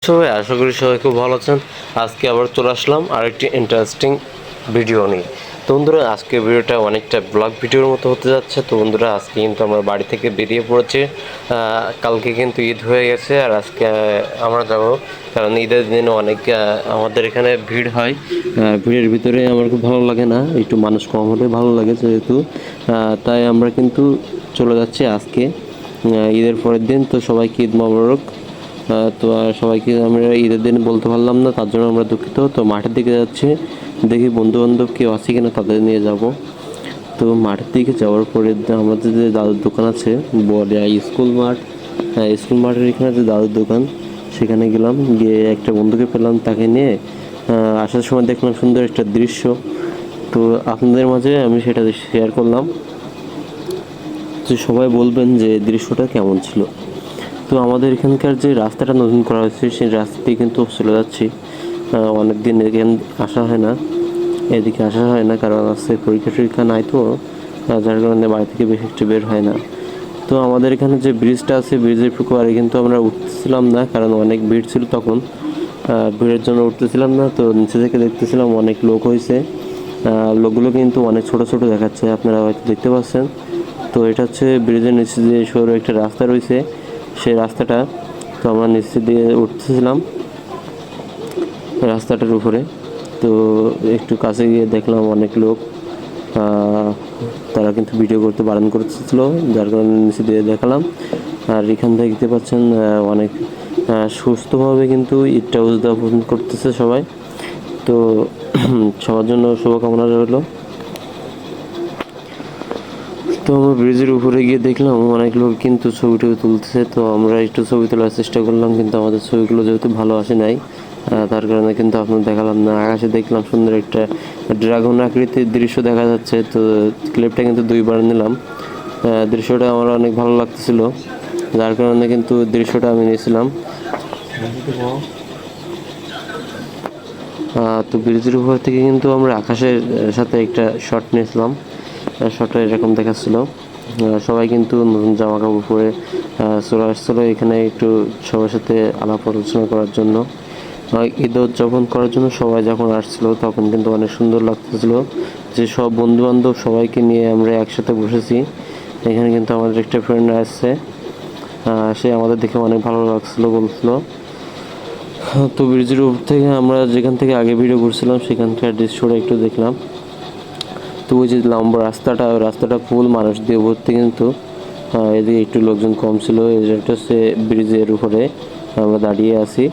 তো ভাই আশা করি সবাই খুব ভালো আছেন। আজকে আবার চলে আসলাম আরেকটি ইন্টারেস্টিং ভিডিও নিয়ে। তো বন্ধুরা, আজকে ভিডিওটা অনেকটা ব্লগ ভিডিওর মতো হতে যাচ্ছে। তো বন্ধুরা, আজকে কিন্তু আমরা বাড়ি থেকে বেরিয়ে পড়েছি। কালকে কিন্তু ঈদ হয়ে গেছে, আর আজকে আমরা যাব, কারণ ঈদের দিনে অনেক আমাদের এখানে ভিড় হয়। ভিড়ের ভিতরে আমার খুব ভালো লাগে না, একটু মানুষ কম হলে ভালো লাগে যেহেতু। তাই আমরা কিন্তু চলে যাচ্ছি আজকে ঈদের পরের দিন। তো সবাইকে ঈদ মোবারক। তো আর সবাইকে আমরা ঈদের দিন বলতে পারলাম না, তার জন্য আমরা দুঃখিত। তো মাঠের দিকে যাচ্ছি, দেখি বন্ধু বান্ধব কেউ আছে কিনা, তাদের নিয়ে যাব। তো মাঠের দিকে যাওয়ার পরে আমাদের যে দাদুর দোকান আছে, বলে স্কুল মাঠ, স্কুল মাঠের এখানে যে দাদুর দোকান, সেখানে গেলাম। গিয়ে একটা বন্ধুকে পেলাম, তাকে নিয়ে আসার সময় দেখলাম সুন্দর একটা দৃশ্য। তো আপনাদের মাঝে আমি সেটা শেয়ার করলাম। তো সবাই বলবেন যে দৃশ্যটা কেমন ছিল। তো আমাদের এখানকার যে রাস্তাটা নতুন করা হয়েছে, সেই রাস্তা দিয়ে কিন্তু চলে যাচ্ছি। অনেক দিন এখান আসা হয় না, এদিকে আসা হয় না, কারণ আজকে পরীক্ষা টরীক্ষা নাই। তো যার কারণে বাড়ি থেকে বেশি একটু বের হয় না। তো আমাদের এখানে যে ব্রিজটা আছে, ব্রিজের পুকুরে কিন্তু আমরা উঠতেছিলাম না, কারণ অনেক ভিড় ছিল তখন। ভিড়ের জন্য উঠতেছিলাম না। তো নিচে থেকে দেখতেছিলাম অনেক লোক হয়েছে। লোকগুলো কিন্তু অনেক ছোট ছোট দেখাচ্ছে, আপনারা হয়তো দেখতে পাচ্ছেন। তো এটা হচ্ছে ব্রিজের নিচে যে সরু একটা রাস্তা রয়েছে, সেই রাস্তাটা। তো আমরা নিচে দিয়ে উঠতেছিলাম রাস্তাটার উপরে। তো একটু কাছে গিয়ে দেখলাম অনেক লোক, তারা কিন্তু ভিডিও করতে বারণ করতেছিল, যার কারণে নিচে দিয়ে দেখালাম। আর এখান থেকে দেখতে পাচ্ছেন অনেক সুস্থভাবে কিন্তু ঈদটা উদযাপন করতেছে সবাই। তো সবার জন্য শুভকামনা রইল। তো আমরা ব্রিজের উপরে গিয়ে দেখলাম অনেক লোক কিন্তু ছবি টবি তুলতেছে। তো আমরা একটু ছবি তোলার চেষ্টা করলাম, কিন্তু আমাদের ছবিগুলো যেহেতু ভালো আসে নাই, তার কারণে কিন্তু আপনার দেখালাম না। আকাশে দেখলাম সুন্দর একটা ড্রাগন আকৃতির দৃশ্য দেখা যাচ্ছে। তো ক্লিপটা কিন্তু দুইবার নিলাম। দৃশ্যটা আমার অনেক ভালো লাগতেছিল, যার কারণে কিন্তু দৃশ্যটা আমি নিয়েছিলাম। তো ব্রিজের উপর থেকে কিন্তু আমরা আকাশের সাথে একটা শট নিয়েছিলাম। শটটা এরকম দেখাচ্ছিল। সবাই কিন্তু নতুন জামা কাপড় পরে চলে আসছিলো এখানে একটু সবার সাথে আলাপ আলোচনা করার জন্য। ঈদ উদযাপন করার জন্য সবাই যখন আসছিল, তখন কিন্তু অনেক সুন্দর লাগতেছিল যে সব বন্ধু বান্ধব সবাইকে নিয়ে আমরা একসাথে বসেছি। এখানে কিন্তু আমাদের একটা ফ্রেন্ড আসছে, সে আমাদের দেখে অনেক ভালো লাগছিল, বলছিল। তো ব্রিজের উপর থেকে আমরা যেখান থেকে আগে ভিডিও করছিলাম, সেখানকার দৃশ্যটা একটু দেখলাম। তো ওই যে লম্বা রাস্তাটা ফুল মানুষ দিয়ে ভর্তি, কিন্তু এদিকে একটু লোকজন কম ছিল। এটা হচ্ছে ব্রিজের উপরে আমরা দাঁড়িয়ে আছি।